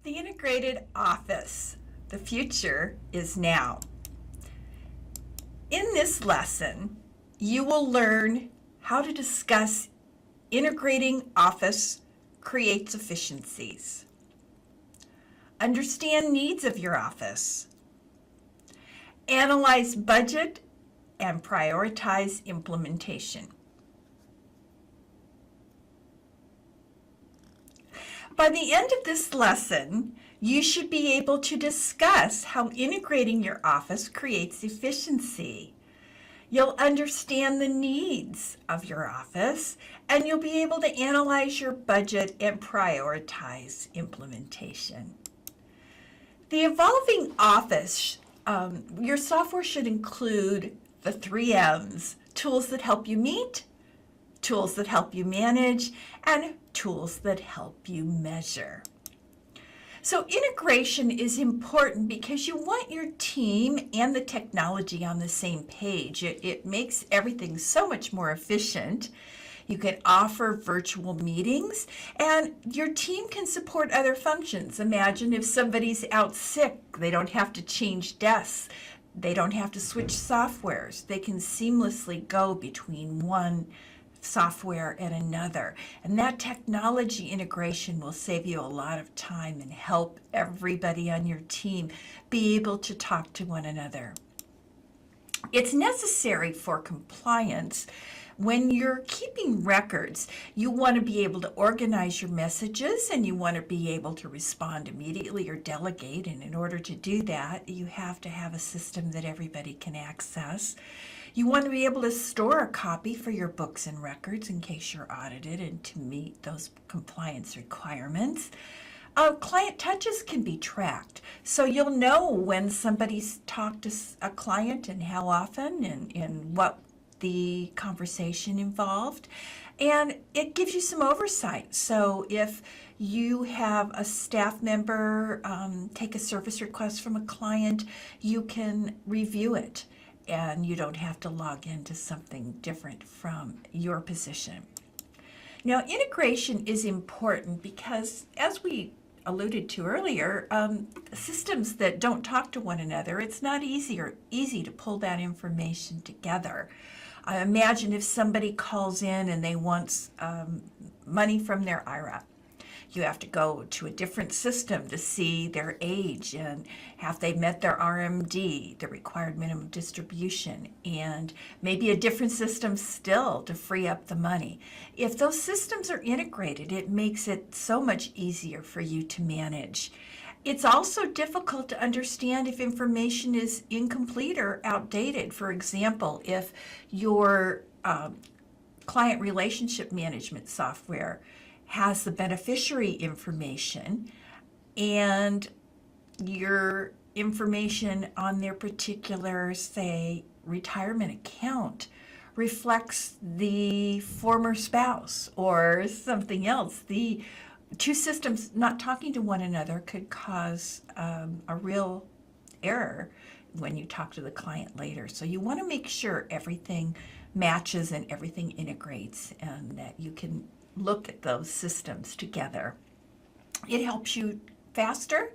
The integrated office. The future is now. In this lesson, you will learn how to discuss integrating office creates efficiencies. Understand needs of your office. Analyze budget and prioritize implementation. By the end of this lesson, you should be able to discuss how integrating your office creates efficiency. You'll understand the needs of your office, and you'll be able to analyze your budget and prioritize implementation. The evolving office, your software should include the 3 M's: tools that help you meet, tools that help you manage, and tools that help you measure. So integration is important because you want your team and the technology on the same page. It makes everything so much more efficient. You can offer virtual meetings, and your team can support other functions. Imagine if somebody's out sick, they don't have to change desks. They don't have to switch softwares. They can seamlessly go between one software and another. And that technology integration will save you a lot of time and help everybody on your team be able to talk to one another. It's necessary for compliance. When you're keeping records, you want to be able to organize your messages, and you want to be able to respond immediately or delegate. And in order to do that, you have to have a system that everybody can access. You want to be able to store a copy for your books and records in case you're audited and to meet those compliance requirements. Client touches can be tracked, so you'll know when somebody's talked to a client and how often and what the conversation involved. And it gives you some oversight. So if you have a staff member take a service request from a client, you can review it, and you don't have to log into something different from your position. Now, integration is important because, as we alluded to earlier, systems that don't talk to one another, it's not easy to pull that information together. I imagine if somebody calls in and they want money from their IRA, you have to go to a different system to see their age and have they met their RMD, the required minimum distribution, and maybe a different system still to free up the money. If those systems are integrated, it makes it so much easier for you to manage. It's also difficult to understand if information is incomplete or outdated. For example, if your client relationship management software has the beneficiary information and your information on their particular, say, retirement account reflects the former spouse or something else, the two systems not talking to one another could cause a real error when you talk to the client later. So you want to make sure everything matches and everything integrates and that you can look at those systems together. It helps you faster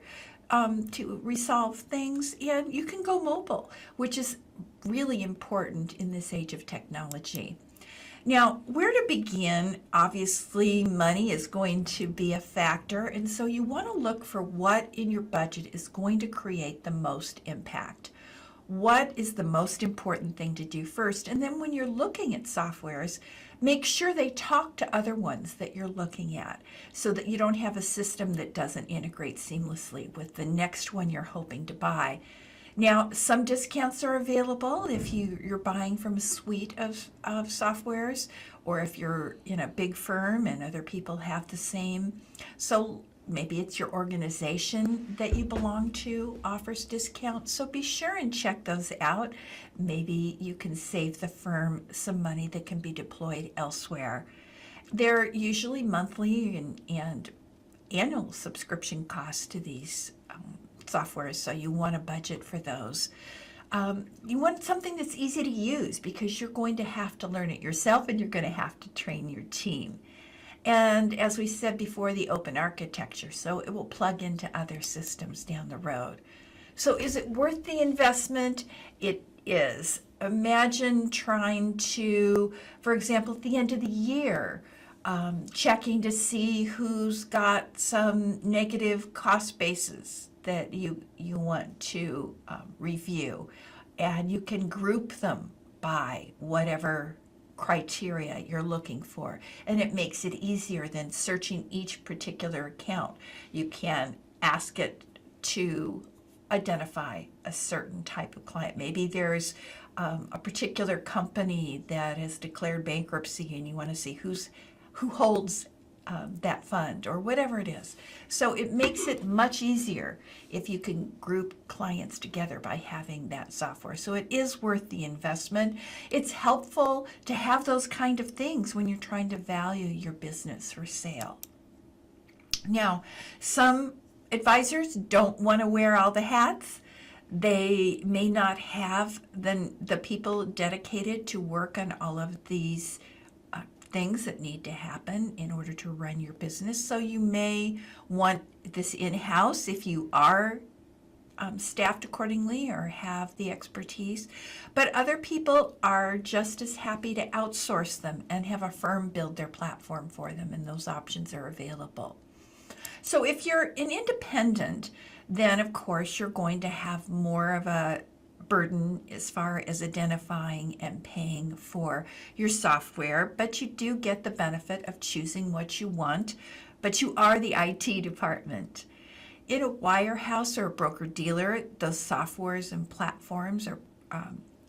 to resolve things, and you can go mobile, which is really important in this age of technology. Now, where to begin? Obviously, money is going to be a factor, and so you want to look for what in your budget is going to create the most impact. What is the most important thing to do first? And then when you're looking at softwares, make sure they talk to other ones that you're looking at so that you don't have a system that doesn't integrate seamlessly with the next one you're hoping to buy. Now, some discounts are available if you're buying from a suite of softwares, or if you're in a big firm and other people have the same. So maybe it's your organization that you belong to offers discounts. So be sure and check those out. Maybe you can save the firm some money that can be deployed elsewhere. They're usually monthly and annual subscription costs to these softwares, so you want a budget for those. You want something that's easy to use because you're going to have to learn it yourself and you're going to have to train your team. And as we said before, the open architecture, so it will plug into other systems down the road. So is it worth the investment? It is. Imagine trying to, for example, at the end of the year, checking to see who's got some negative cost bases that you want to review. And you can group them by whatever criteria you're looking for. And it makes it easier than searching each particular account. You can ask it to identify a certain type of client. Maybe there's a particular company that has declared bankruptcy and you want to see who holds that fund or whatever it is. So it makes it much easier if you can group clients together by having that software. So it is worth the investment. It's helpful to have those kind of things when you're trying to value your business for sale. Now, some advisors don't want to wear all the hats. They may not have the people dedicated to work on all of these things that need to happen in order to run your business. So you may want this in-house if you are staffed accordingly or have the expertise. But other people are just as happy to outsource them and have a firm build their platform for them, and those options are available. So if you're an independent, then of course you're going to have more of a burden as far as identifying and paying for your software, but you do get the benefit of choosing what you want, but you are the IT department. In a wirehouse or a broker-dealer, those softwares and platforms are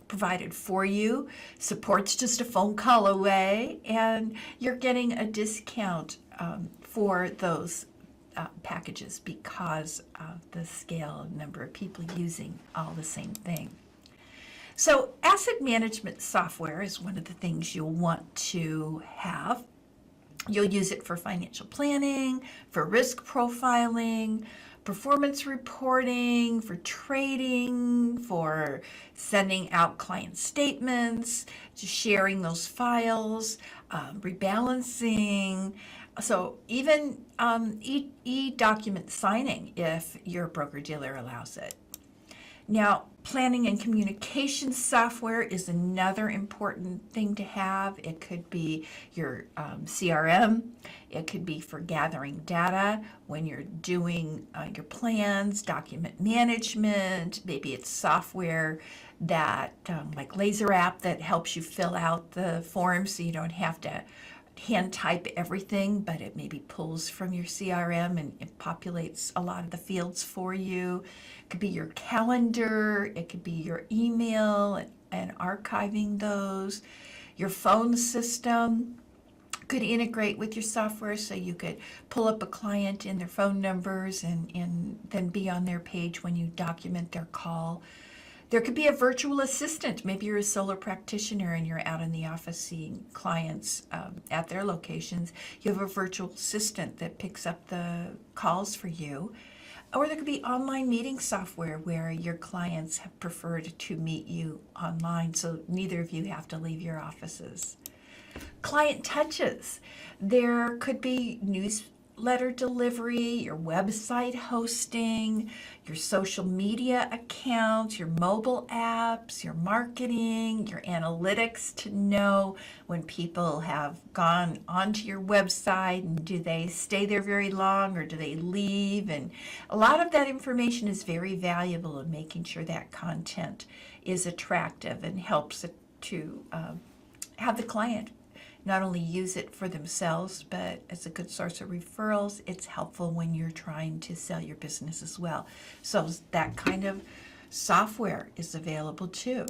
provided for you. Support's just a phone call away, and you're getting a discount for those packages because of the scale and number of people using all the same thing. So asset management software is one of the things you'll want to have. You'll use it for financial planning, for risk profiling, performance reporting, for trading, for sending out client statements, to sharing those files, rebalancing. So even e-document signing if your broker-dealer allows it. Now, planning and communication software is another important thing to have. It could be your CRM. It could be for gathering data when you're doing your plans, document management. Maybe it's software that, like Laser App, that helps you fill out the forms so you don't have to hand type everything, but it maybe pulls from your CRM and it populates a lot of the fields for you. It could be your calendar, it could be your email and archiving those. Your phone system could integrate with your software so you could pull up a client in their phone numbers and then be on their page when you document their call. There could be a virtual assistant. Maybe you're a solo practitioner and you're out in the office seeing clients at their locations. You have a virtual assistant that picks up the calls for you. Or there could be online meeting software where your clients have preferred to meet you online, so neither of you have to leave your offices. Client touches. There could be newsletter delivery, your website hosting, your social media accounts, your mobile apps, your marketing, your analytics to know when people have gone onto your website and do they stay there very long or do they leave. And a lot of that information is very valuable in making sure that content is attractive and helps it to have the client not only use it for themselves, but as a good source of referrals. It's helpful when you're trying to sell your business as well. So that kind of software is available too.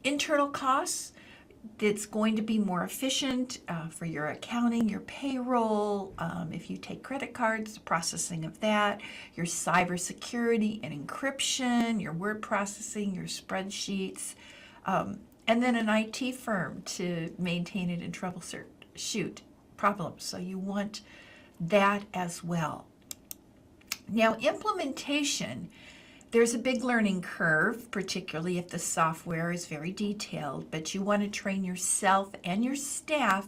Internal costs, it's going to be more efficient for your accounting, your payroll, if you take credit cards, the processing of that, your cybersecurity and encryption, your word processing, your spreadsheets, and then an IT firm to maintain it and troubleshoot problems. So you want that as well. Now, implementation, there's a big learning curve, particularly if the software is very detailed, but you want to train yourself and your staff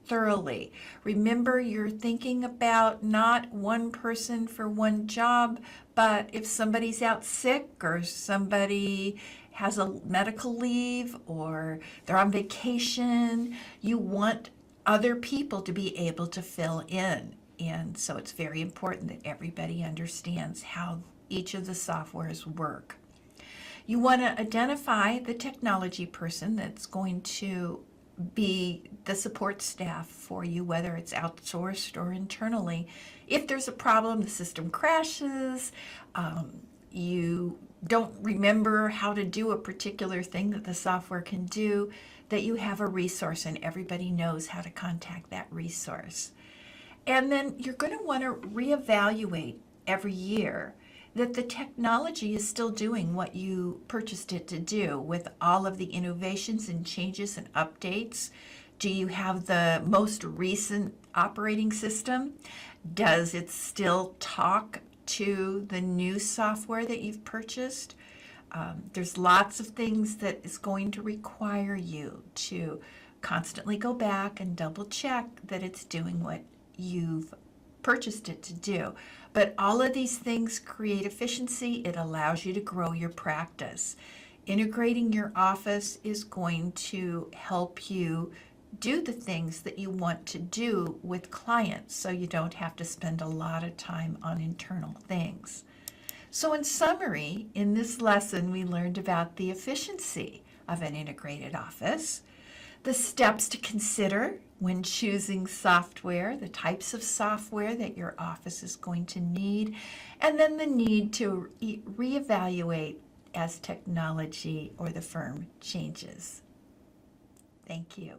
thoroughly. Remember, you're thinking about not one person for one job, but if somebody's out sick or somebody has a medical leave or they're on vacation, you want other people to be able to fill in. And so it's very important that everybody understands how each of the softwares work. You want to identify the technology person that's going to be the support staff for you, whether it's outsourced or internally. If there's a problem, the system crashes, you don't remember how to do a particular thing that the software can do, that you have a resource and everybody knows how to contact that resource. And then you're going to want to reevaluate every year that the technology is still doing what you purchased it to do with all of the innovations and changes and updates. Do you have the most recent operating system? Does it still talk to the new software that you've purchased? There's lots of things that is going to require you to constantly go back and double check that it's doing what you've purchased it to do. But all of these things create efficiency. It allows you to grow your practice. Integrating your office is going to help you do the things that you want to do with clients, so you don't have to spend a lot of time on internal things. So in summary, in this lesson, we learned about the efficiency of an integrated office, the steps to consider when choosing software, the types of software that your office is going to need, and then the need to reevaluate as technology or the firm changes. Thank you.